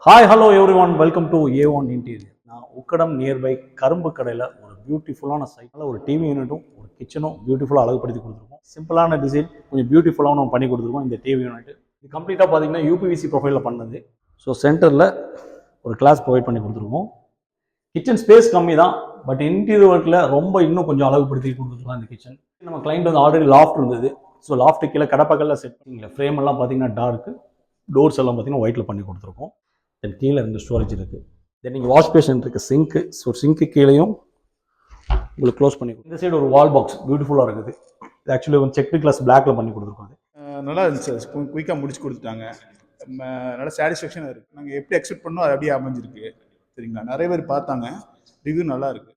Hi hello every one welcome to A1 interior. நான் Ukkadam nearby கரும்பு கடையில் ஒரு பியூட்டிஃபுல்லான சைட்டில் ஒரு டிவி யூனிட்டும் ஒரு கிச்சனும் பியூட்டிஃபுல்லாக அழகுபடுத்தி கொடுத்துருக்கோம். சிம்பிளான டிசைன் கொஞ்சம் பியூட்டிஃபுல்லாக நம்ம பண்ணி கொடுத்துருக்கோம். இந்த டிவி யூனிட் இது கம்ப்ளீட்டாக பார்த்தீங்கன்னா யூபிவிசி ப்ரொஃபைலில் பண்ணது. ஸோ சென்டரில் ஒரு கிளாஸ் ப்ரொவைட் பண்ணி கொடுத்துருக்கோம். கிச்சன் ஸ்பேஸ் கம்மி தான், பட் இன்டீரியர் ஒர்க்கில் ரொம்ப இன்னும் கொஞ்சம் அழகுபடுத்தி கொடுத்துருக்கோம். இந்த கிச்சன் நம்ம கிளைண்ட் வந்து ஆல்ரெடி லாஃப்ட் இருந்தது. ஸோ லாஃப்ட்டு கீழே கடப்பக்கல்ல செட் பண்ணிங்க. ஃப்ரேம் எல்லாம் பார்த்தீங்கன்னா டார்க்கு, டோர்ஸ் எல்லாம் பார்த்தீங்கன்னா ஒயிட்டில் பண்ணி கொடுத்துருக்கோம். தென் கீழே ரெண்டு ஸ்டோரேஜ் இருக்குது. தென் நீங்கள் வாஷ் பேஷன் இருக்குது, சிங்க்கு. ஸோ சிங்க்கு கீழேயும் உங்களுக்கு க்ளோஸ் பண்ணி இந்த சைடு ஒரு வால் பாக்ஸ் பியூட்டிஃபுல்லாக இருக்குது. இது ஆக்சுவலி வந்து செக் கிளாஸ் பிளாக்ல பண்ணி கொடுத்துருக்கோம். நல்லா இருந்துச்சு, குயிக்காக முடிச்சு கொடுத்துட்டாங்க. நல்லா சாட்டிஸ்ஃபேக்ஷனாக இருக்குது. நாங்கள் எப்படி எக்ஸ்பெக்ட் பண்ணோம் அது அப்படியே அமைஞ்சிருக்கு. சரிங்களா, நிறைய பேர் பார்த்தாங்க, ரிவ்யூ நல்லா இருக்குது.